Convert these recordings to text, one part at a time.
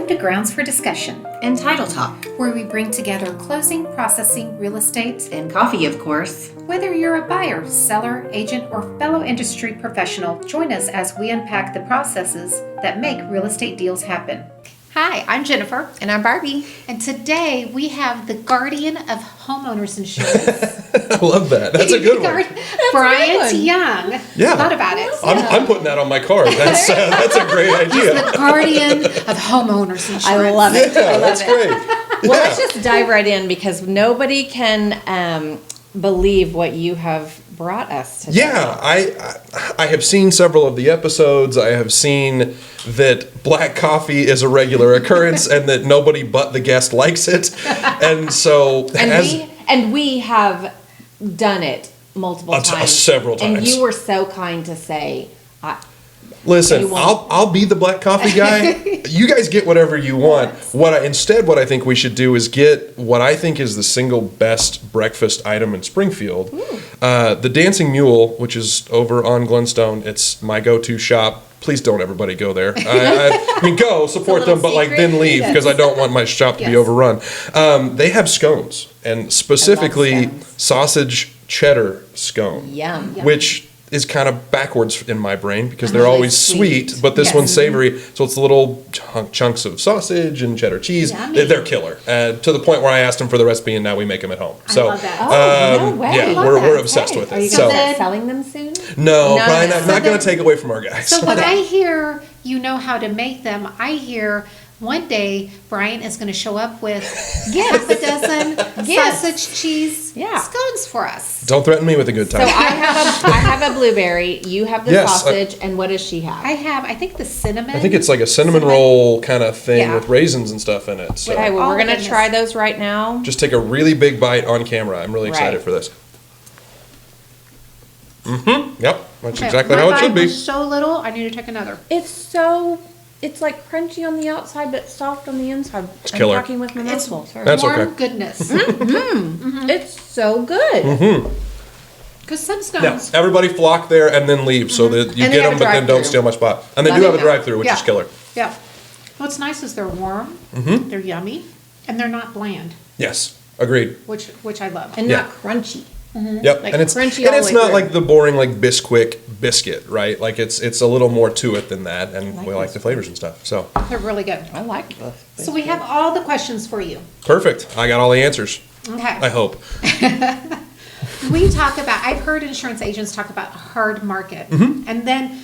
Welcome to Grounds for Discussion and Title Talk, where we bring together closing, processing, real estate, and coffee, of course. Whether you're a buyer, seller, agent, or fellow industry professional, join us as we unpack the processes that make real estate deals happen. Hi, I'm Jennifer. And I'm Barbie. And today we have the guardian of homeowners insurance. I love that. That's a good one. Bryant Young. Yeah. Thought about it. I'm putting that on my card. That's a great idea. The guardian of homeowners insurance. I love it. Yeah, I love that's it. great. Well, let's just dive right in because nobody can believe what you have brought us today. Yeah, I have seen several of the episodes. I have seen that black coffee is a regular occurrence and that nobody but the guest likes it. And so we have done it multiple times. Several times. And you were so kind to say, listen, I'll be the black coffee guy. You guys get whatever you want. What I think we should do is get what I think is the single best breakfast item in Springfield. The Dancing Mule, which is over on Glenstone. It's my go-to shop. Please don't everybody go there. I mean, go support them, but then leave because I don't want my shop to be overrun. They have scones, and specifically sausage cheddar scone, Yum. which is kind of backwards in my brain because they're always sweet, but this one's savory. So it's little chunks of sausage and cheddar cheese. They're killer. To the point where I asked them for the recipe, and now we make them at home. So, I love that. No way. Yeah, we're obsessed with it. Are you going to start selling them soon? No, probably not going to take away from our guys. So when I hear you know how to make them, I hear one day Brian is going to show up with half a dozen sausage cheese scones for us. Don't threaten me with a good time. So I have a blueberry. You have the sausage, and what does she have? I think the cinnamon. I think it's like a cinnamon roll kind of thing with raisins and stuff in it. So. Okay, well, we're going to try those right now. Just take a really big bite on camera. I'm really excited for this. Mm-hmm. Yep. That's exactly how it should be. Was so little, I need to take another. It's like crunchy on the outside, but soft on the inside. It's killer. I'm talking with my mouth full. That's okay. Goodness. It's so good. Because some scones. Yeah, everybody flock there and then leave so that you get them, but then don't steal my spot. And they do have a drive-through, which is killer. Yeah. What's nice is they're warm, they're yummy, and they're not bland. Yes, agreed. Which I love. And not crunchy. Yep, Like and it's crunchy all the way not through. like the boring like Bisquick biscuit, right? Like it's a little more to it than that, and we like the flavors and stuff. So They're really good. I like those. So we have all the questions for you. perfect. I got all the answers. Okay. I hope. We talk about, I've heard insurance agents talk about hard market. And then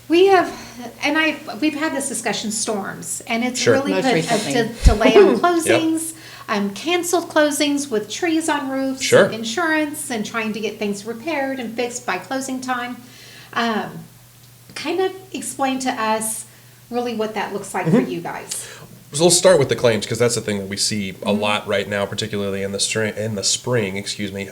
we've had this discussion, storms, and it's really Most put recently. a delay on closings, canceled closings with trees on roofs, and insurance, and trying to get things repaired and fixed by closing time. Kind of explain to us really what that looks like for you guys. So let's start with the claims because that's the thing that we see a lot right now, particularly in the spring. Excuse me.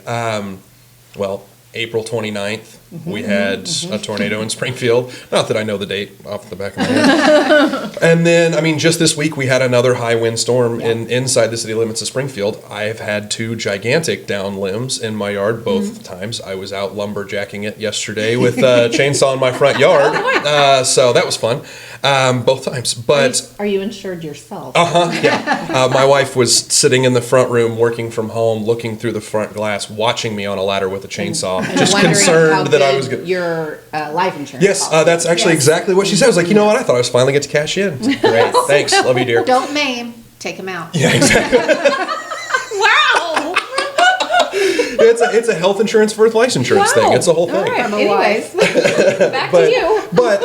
April 29th, we had a tornado in Springfield. Not that I know the date off the back of my head. And then, just this week we had another high wind storm inside the city limits of Springfield. I've had 2 gigantic down limbs in my yard both times. I was out lumberjacking it yesterday with a chainsaw in my front yard. So that was fun. Both times. But Are you insured yourself? yeah. My wife was sitting in the front room working from home, looking through the front glass, watching me on a ladder with a chainsaw, just concerned that I was going to... Your life insurance. Yes, that's actually exactly what she said. I was like, you know what? I thought I was finally get to cash in. Great. Thanks. Love you, dear. Don't maim, take them out. Yeah, exactly. Wow. It's a health insurance versus life insurance thing. It's a whole thing. All right. Anyways, back to you. But,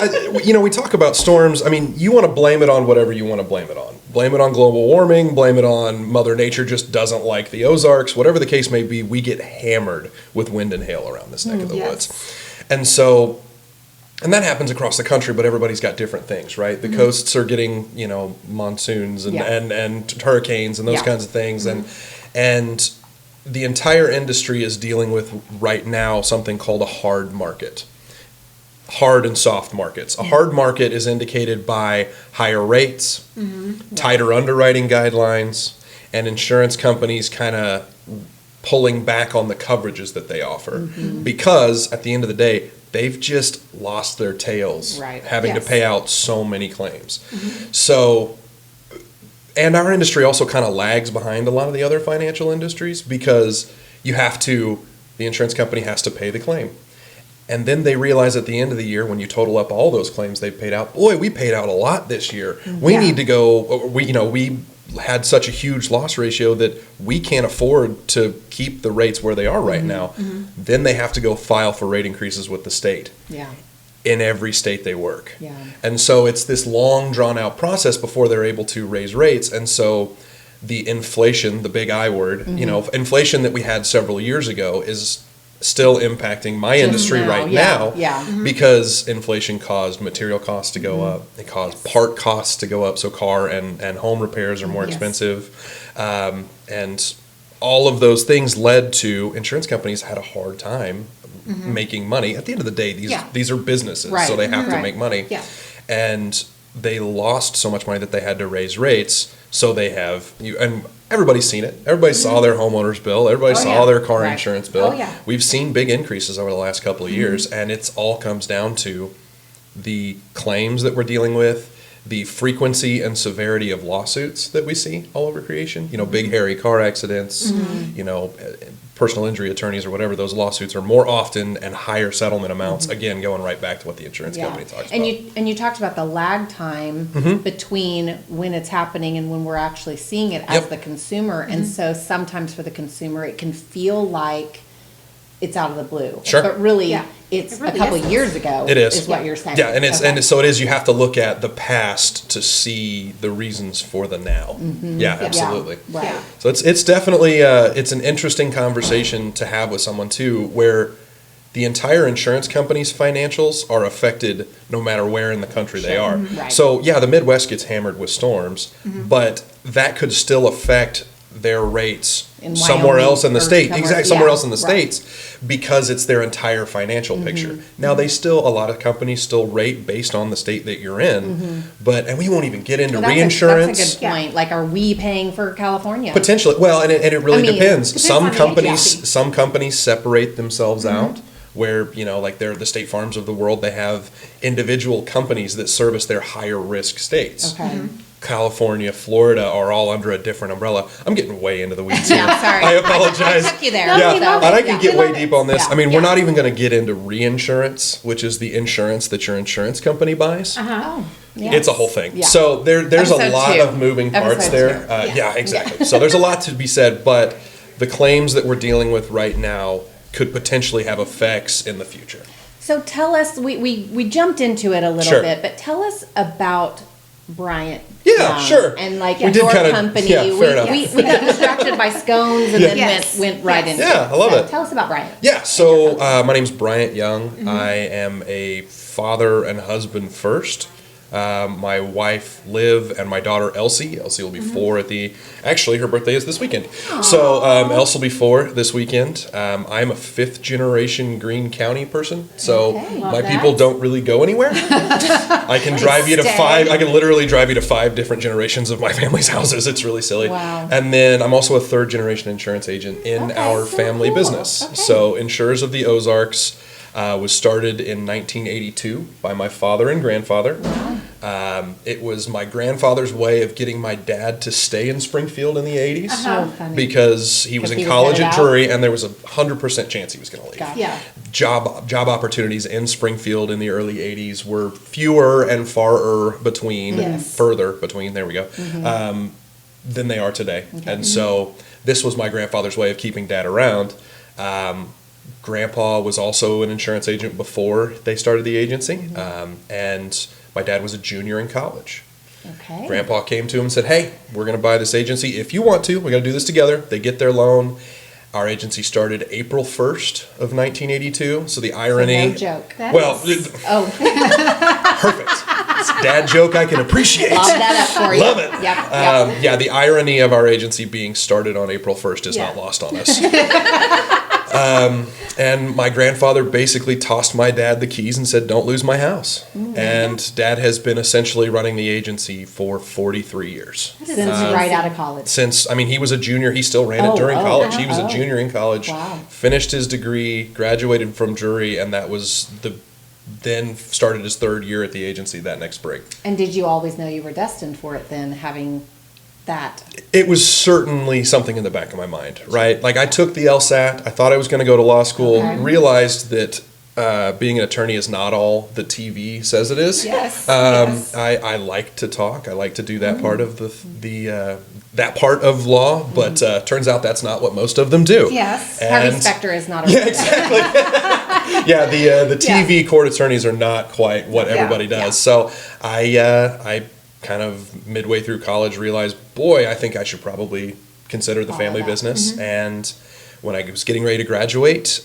we talk about storms. You want to blame it on whatever you want to blame it on. Blame it on global warming. Blame it on Mother Nature just doesn't like the Ozarks. Whatever the case may be, we get hammered with wind and hail around this neck of the woods. And so... And that happens across the country, but everybody's got different things, right? The coasts are getting, monsoons and hurricanes and those kinds of things. And the entire industry is dealing with right now something called a hard market. Hard and soft markets. A hard market is indicated by higher rates, tighter underwriting guidelines, and insurance companies kind of pulling back on the coverages that they offer. Because at the end of the day, they've just lost their tails having to pay out so many claims. So And our industry also kind of lags behind a lot of the other financial industries because the insurance company has to pay the claim. And then they realize at the end of the year, when you total up all those claims they've paid out, boy, we paid out a lot this year. We need to go, we had such a huge loss ratio that we can't afford to keep the rates where they are right now. Then they have to go file for rate increases with the state. Yeah. In every state they work. Yeah. And so it's this long drawn out process before they're able to raise rates. And so the inflation, the big I word, inflation that we had several years ago is still impacting my industry right now because inflation caused material costs to go up. It caused part costs to go up. So car and home repairs are more expensive. And all of those things led to insurance companies had a hard time making money. At the end of the day, these are businesses, so they have to make money. Yeah. And they lost so much money that they had to raise rates. So they have, and everybody's seen it. Everybody saw their homeowner's bill. Everybody saw their car insurance bill. We've seen big increases over the last couple of years, and it's all comes down to the claims that we're dealing with, the frequency and severity of lawsuits that we see all over creation. Big hairy car accidents, personal injury attorneys or whatever, those lawsuits are more often and higher settlement amounts. Again, going right back to what the insurance company talks about. And you talked about the lag time between when it's happening and when we're actually seeing it as the consumer. And so sometimes for the consumer, it can feel like it's out of the blue. Sure. But really, it's really a couple isn't. years ago. It is. What you're saying. Yeah, and so it is. You have to look at the past to see the reasons for the now. Yeah, absolutely. Right. Yeah. So it's definitely it's an interesting conversation to have with someone too, where the entire insurance company's financials are affected no matter where in the country they are. Right. So the Midwest gets hammered with storms, but that could still affect their rates In somewhere Wyoming else in the or state, somewhere else in the right. states, because it's their entire financial picture. Now a lot of companies still rate based on the state that you're in, and we won't even get into reinsurance. That's a good point. Like, are we paying for California? Potentially. Well, and it really depends. Depends Some on the companies, agency. separate themselves out. Where, like they're the State Farms of the world, they have individual companies that service their higher risk states. Okay. California, Florida are all under a different umbrella. I'm getting way into the weeds here. Sorry. I apologize. I took you there. And I can get way deep on this. Yeah. I mean, we're not even going to get into reinsurance, which is the insurance that your insurance company buys. Oh, yes. It's a whole thing. Yeah. So there's Episode a lot 2. of moving parts Episode there. 2. Yeah, exactly. So there's a lot to be said, but the claims that we're dealing with right now could potentially have effects in the future. So tell us, we jumped into it a little bit, but tell us about Bryant Young. Sure. And like We did your kinda- company. yeah, fair enough. We got distracted by scones and then went right into it. Yeah, I love it. Tell us about Bryant. Yeah, so my name's Bryant Young. I am a father and husband first. My wife Liv and my daughter Elsie. Elsie will be 4 actually her birthday is this weekend. So Elsie will be 4 this weekend. I'm a 5th generation Greene County person. So my people don't really go anywhere. I can drive you to 5. I can literally drive you to 5 different generations of my family's houses. It's really silly. Wow. And then I'm also a 3rd generation insurance agent in our family business. Okay. So Insurors of the Ozarks was started in 1982 by my father and grandfather. It was my grandfather's way of getting my dad to stay in Springfield in the 80s Oh, funny. because he was in college at Drury and there was a 100% chance he was going to leave. Gotcha. Yeah. Job opportunities in Springfield in the early 80s were fewer and farer between, further between, there we go, than they are today. Okay. And so this was my grandfather's way of keeping dad around. Grandpa was also an insurance agent before they started the agency, and my dad was a junior in college. Okay. Grandpa came to him and said, "Hey, we're going to buy this agency. If you want to, we're going to do this together." They get their loan. Our agency started April 1st of 1982. So the irony. No joke. Perfect. It's a dad joke I can appreciate. Love that up for you. Love it. Yep. Yeah, the irony of our agency being started on April 1st is not lost on us. And my grandfather basically tossed my dad the keys and said, "Don't lose my house." And dad has been essentially running the agency for 43 years. Since right out of college. He was a junior. He still ran it during college. He was a junior in college, Wow. finished his degree, graduated from Drury, and that was then started his 3rd year at the agency that next spring. And did you always know you were destined for it then, having that? It was certainly something in the back of my mind, right? Like I took the LSAT. I thought I was going to go to law school, realized that being an attorney is not all the TV says it is. Yes. I like to talk. I like to do that part of that part of law, but turns out that's not what most of them do. Yes. And Harvey Specter is not a yeah, exactly. Yeah, the TV court attorneys are not quite what everybody does. So I kind of midway through college realized, boy, I think I should probably consider the family business. And when I was getting ready to graduate,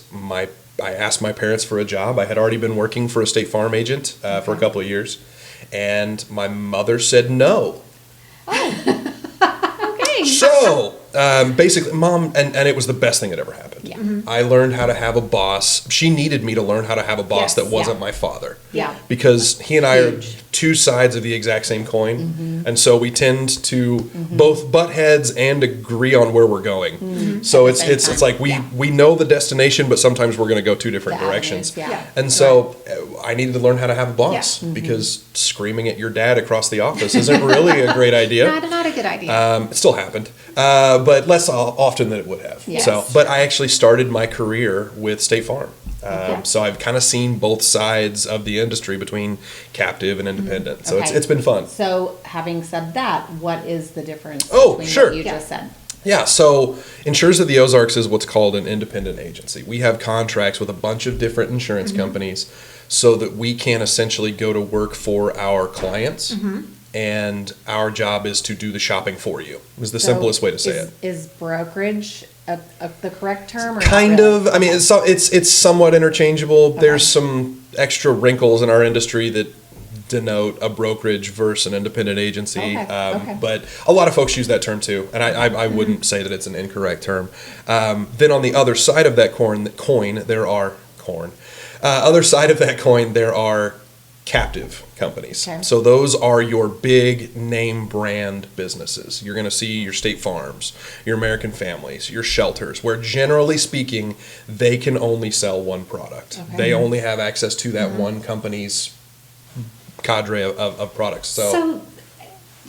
I asked my parents for a job. I had already been working for a State Farm agent for a couple of years, and my mother said no. Okay. So basically, Mom, and it was the best thing that ever happened. Yeah. I learned how to have a boss. She needed me to learn how to have a boss that wasn't my father. Yeah. Because he and I are two sides of the exact same coin. And so we tend to both butt heads and agree on where we're going. So it's like we know the destination, but sometimes we're going to go two different directions. And so I needed to learn how to have a boss because screaming at your dad across the office isn't really a great idea. Not a good idea. It still happened, but less often than it would have. Yes. So, but I actually started my career with State Farm. So I've kind of seen both sides of the industry between captive and independent. So it's been fun. So having said that, what is the difference Oh, between sure. what you just said? Yeah, so Insurers of the Ozarks is what's called an independent agency. We have contracts with a bunch of different insurance companies so that we can essentially go to work for our clients. And our job is to do the shopping for you, is the simplest way to say it. Is brokerage the correct term? Or Kind not really? of. I mean, it's somewhat interchangeable. There's some extra wrinkles in our industry that denote a brokerage versus an independent agency. But a lot of folks use that term too, and I wouldn't say that it's an incorrect term. Then on the other side of that other side of that coin, there are captive companies. Okay. So those are your big name brand businesses. You're going to see your State Farms, your American Families, your shelters, where generally speaking, they can only sell one product. They only have access to that one company's cadre of products. So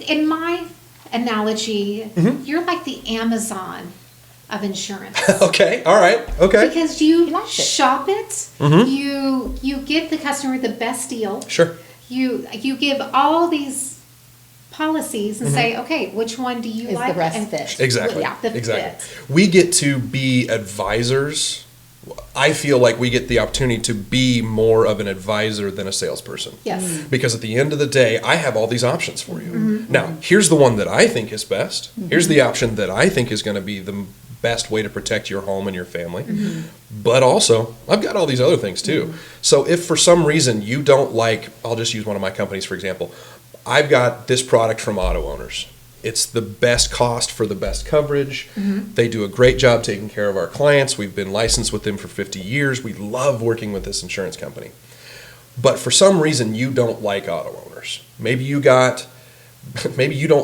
in my analogy, you're like the Amazon of insurance. Okay, all right, okay. Because you liked it. shop it, you give the customer the best deal. Sure. You give all these policies and say, okay, which one do you Is like? the rest And- fit? Exactly. Yeah, the exactly. fit. We get to be advisors. I feel like we get the opportunity to be more of an advisor than a salesperson. Yes. Because at the end of the day, I have all these options for you. Now, here's the one that I think is best. Here's the option that I think is going to be the best way to protect your home and your family. But also, I've got all these other things too. So if for some reason you don't like, I'll just use one of my companies for example. I've got this product from Auto Owners. It's the best cost for the best coverage. They do a great job taking care of our clients. We've been licensed with them for 50 years. We love working with this insurance company. But for some reason, you don't like Auto Owners. Maybe you don't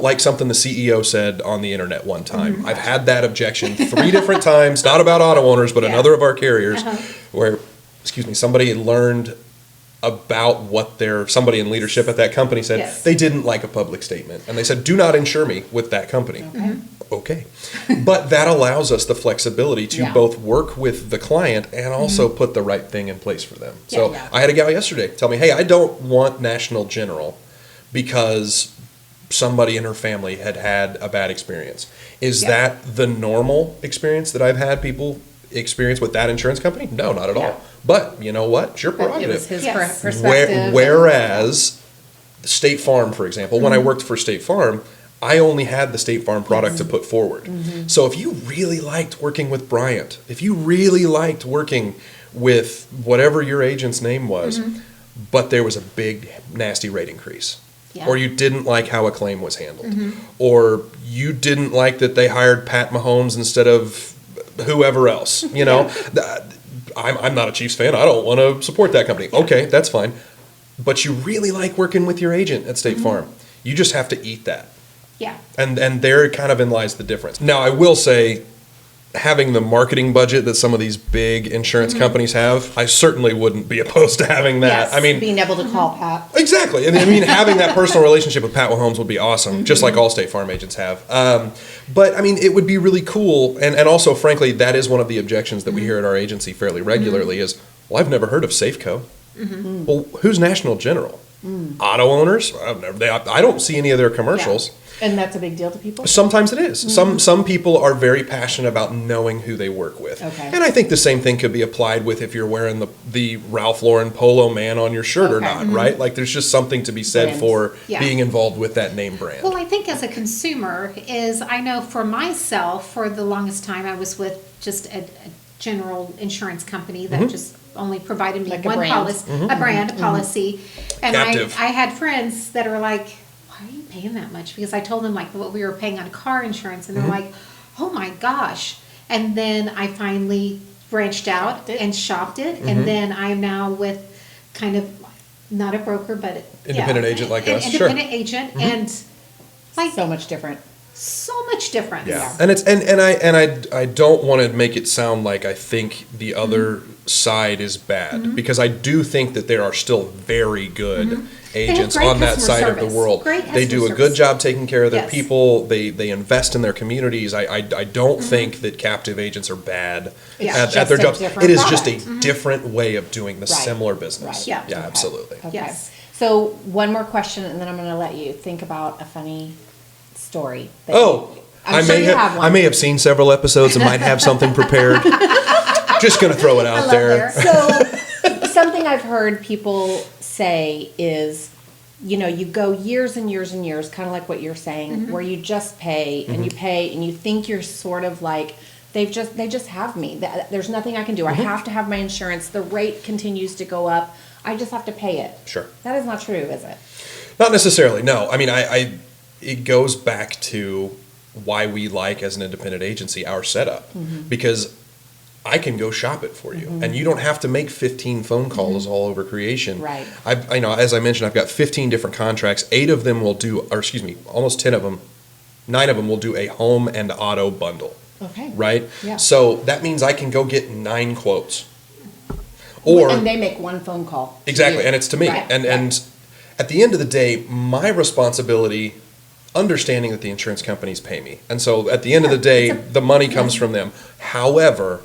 like something the CEO said on the internet one time. I've had that objection 3 different times, not about Auto Owners, but another of our carriers, where, somebody had learned about what somebody in leadership at that company said. They didn't like a public statement. And they said, do not insure me with that company. Okay. But that allows us the flexibility to both work with the client and also put the right thing in place for them. So I had a gal yesterday tell me, hey, I don't want National General because somebody in her family had a bad experience. Is that the normal experience that I've had people experience with that insurance company? No, not at all. But you know what? It's your prerogative. It was his Yes. perspective. Whereas State Farm, for example, when I worked for State Farm, I only had the State Farm product to put forward. So if you really liked working with Bryant, if you really liked working with whatever your agent's name was, but there was a big, nasty rate increase, or you didn't like how a claim was handled, or you didn't like that they hired Pat Mahomes instead of whoever else, I'm not a Chiefs fan. I don't want to support that company. Okay, that's fine. But you really like working with your agent at State Farm. You just have to eat that. Yeah. And there kind of in lies the difference. Now, I will say, having the marketing budget that some of these big insurance companies have, I certainly wouldn't be opposed to having that. Yes, I mean, being able to call Pat. exactly. I mean, having that personal relationship with Pat Mahomes would be awesome, just like all State Farm agents have. But I mean, it would be really cool. And also, frankly, that is one of the objections that we hear at our agency fairly regularly is, well, I've never heard of Safeco. Well, who's National General? Auto owners? I don't see any of their commercials. Yeah. And that's a big deal to people? Sometimes it is. Some people are very passionate about knowing who they work with. Okay. And I think the same thing could be applied with if you're wearing the Ralph Lauren Polo Man on your shirt or not, right? Like there's just something to be said Brands. for Yeah. being involved with that name brand. Well, I think as a consumer is, I know for myself, for the longest time, I was with just a general insurance company that just only provided me Like a one brand. policy, a brand, a policy. And Captive. I had friends that are like, why are you paying that much? Because I told them like what we were paying on car insurance and they're like, oh my gosh. And then I finally branched out Shopped it. and shopped it. And then I'm now with kind of, not a broker, but Independent agent like us, sure. Independent agent and like So much different. so much difference. Yeah, and it's I don't want to make it sound like I think the other side is bad because I do think that there are still very good agents great on that customer side of service. the world. Great They do customer a good service. job taking care of their Yes. people. They invest in their communities. I don't think that captive agents are bad Yeah. at Just their a jobs. different It is just a product. different way of doing the Right. similar business. Right. Yeah. Yeah, Okay. absolutely. Okay. Yes. So one more question, and then I'm going to let you think about a funny story. that Oh, I'm sure you have one. I may have seen several episodes and might have something prepared. Just gonna throw it out love there. So something I've heard people say is, you know, you go years and years and years, kind of like what you're saying, where you just pay and you pay and you think you're sort of like, they just have me. There's nothing I can do. I have to have my insurance. The rate continues to go up. I just have to pay it. Sure. That is not true, is it? Not necessarily, no. I mean, it goes back to why we like, as an independent agency, our setup. Because I can go shop it for you. And you don't have to make 15 phone calls all over creation. Right. I know, as I mentioned, I've got 15 different contracts. 8 of them will do, or excuse me, almost 10 of them, 9 of them will do a home and auto bundle. Okay. Right? Yeah. So that means I can go get 9 quotes. Or And they make one phone call. to exactly, you. and it's to me. Right, And right. and at the end of the day, my responsibility, understanding that the insurance companies pay me. And so at the end of the day, the money comes from them. However,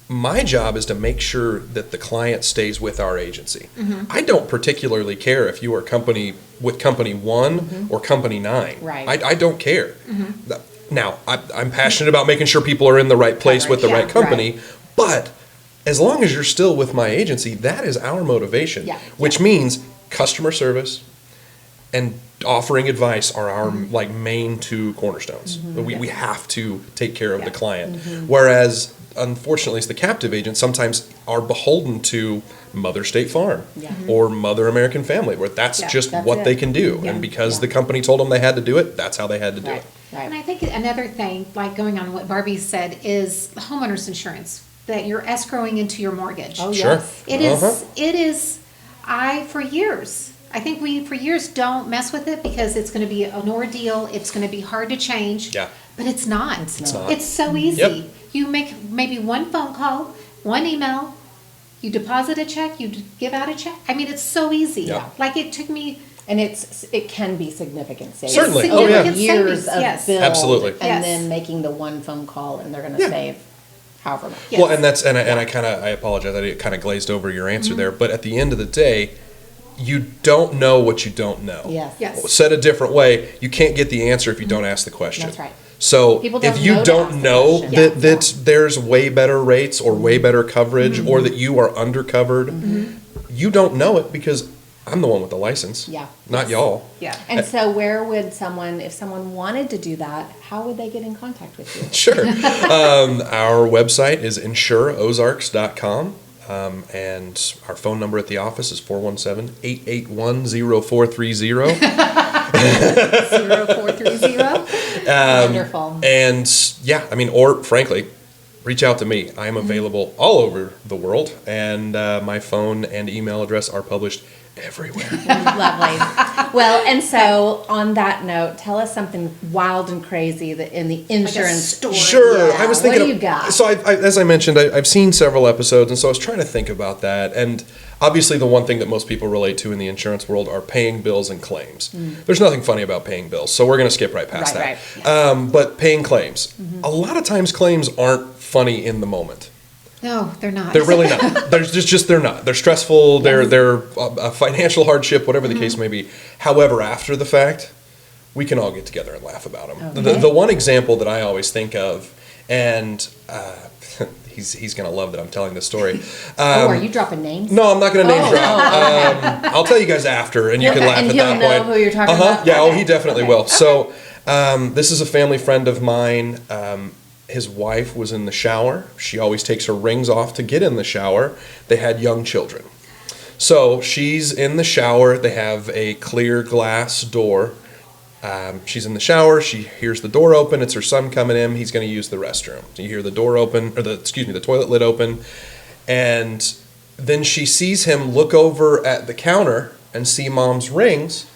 my job is to make sure that the client stays with our agency. I don't particularly care if you are company 1 or company 9. Right. I don't care. Now, I'm passionate about making sure people are in the right place with the Coverage, right yeah, company, but as long as you're still with my agency, that is our motivation, Yeah. which means customer service and offering advice are our like main 2 cornerstones. We have to take care of the client. Whereas, unfortunately, as the captive agent, sometimes are beholden to Mother State Farm Yeah. or Mother American Family, where that's Yeah, just that's what it. they can do. Yeah. And because Yeah. the company told them they had to do it, that's how they had to do Right, it. And right. I think another thing, like going on what Barbie said, is homeowners insurance, that you're escrowing into your mortgage. Oh, Sure. yes. It is, for years, I think we for years don't mess with it because it's gonna be an ordeal, it's gonna be hard to change. Yeah. But it's not. It's not. It's so easy. Yep. You make maybe one phone call, one email, you deposit a check, you give out a check. I mean, it's so easy. Yeah. Like it took me, And it can be significant savings. Certainly. Oh, yeah. Years Savings, of yes. build. Absolutely. And Yes. then making the one phone call and they're gonna Yeah. save however much. Yes. Well, and that's and I apologize. I kind of glazed over your answer there. But at the end of the day, you don't know what you don't know. Yes. Yes. Said a different way, you can't get the answer if you don't ask the question. That's right. So People if don't you know to don't ask the know question. that, Yeah. that there's way better rates or way better coverage or that you are undercovered, you don't know it because I'm the one with the license. Yeah. Not y'all. yeah. And so where would if someone wanted to do that, how would they get in contact with you? Sure. Our website is insureozarks.com. And our phone number at the office is 417-881-0430. 0430. Wonderful. And yeah, I mean, or frankly, reach out to me. I am available all over the world, and my phone and email address are published everywhere. Lovely. Well, and so on that note, tell us something wild and crazy that in the insurance story. Sure. Yeah. I was thinking What do you got? So as I mentioned, I've seen several episodes, and so I was trying to think about that. And obviously the one thing that most people relate to in the insurance world are paying bills and claims. There's nothing funny about paying bills, so we're going to skip right past that. Right. But paying claims. A lot of times claims aren't funny in the moment. No, they're not. They're really not. They're not. They're stressful. They're a financial hardship, whatever the case may be. However, after the fact, we can all get together and laugh about them. Okay. The one example that I always think of, and he's going to love that I'm telling this story. Are you dropping names? No, I'm not going to name drop. I'll tell you guys after, and you can laugh and at he'll that know point. who you're talking about? Yeah, Okay. he definitely will. So this is a family friend of mine. His wife was in the shower. She always takes her rings off to get in the shower. They had young children. So she's in the shower. They have a clear glass door. She's in the shower. She hears the door open. It's her son coming in. He's going to use the restroom. So you hear the door open, or the toilet lid open. And then she sees him look over at the counter and see mom's rings.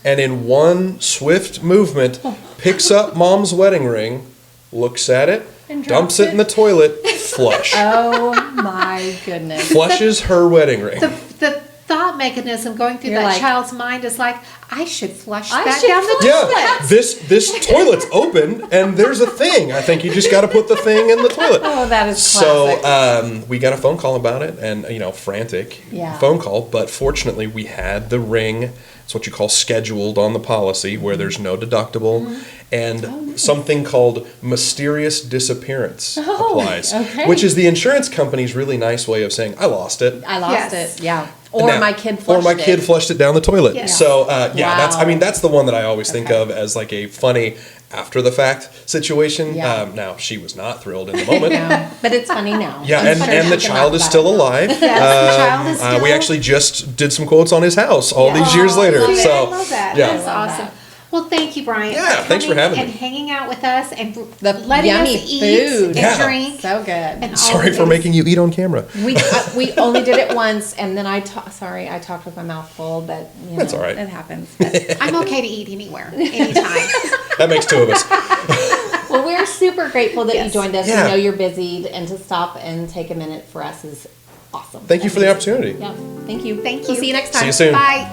And in one swift movement, picks up mom's wedding ring, looks at it, And dumps drops it in the toilet, flush. Oh my goodness. Flushes her wedding ring. The thought mechanism going through You're that like, child's mind is like, I should flush I that should down the flush toilet. Yeah, this toilet's open, and there's a thing. I think you just got to put the thing in the toilet. Oh, that is classic. So we got a phone call about it, and frantic phone call. But fortunately, we had the ring. It's what you call scheduled on the policy, where there's no deductible, and something called mysterious disappearance applies, which is the insurance company's really nice way of saying I lost it. I lost Yes. it, yeah. Or my kid flushed it. kid flushed it down the toilet. Yes. So Wow. that's the one that I always think of as like a funny after the fact situation. Yeah. Now she was not thrilled in the moment. No, but it's funny now. Yeah, I'm sure and she the can child laugh is about still it now. alive. Yes, the child is still. We actually just did some quotes on his house all these years later. See, So I love that. yeah. That's awesome. Well, thank you, Bryant. Yeah, thanks for coming having me. and hanging out with us and The letting yummy us eat food. and Yeah. drink. So good. And all Sorry the for things. making you eat on camera. We only did it once, and then I talked with my mouth full, but That's all right. It happens. But, I'm okay to eat anywhere, anytime. That makes two of us. well, we're super grateful that you Yes. joined us. Yeah. We know you're busy, and to stop and take a minute for us is awesome. Thank you for the opportunity. Yeah, thank you. Thank We'll you. see you next time. See you soon. Bye.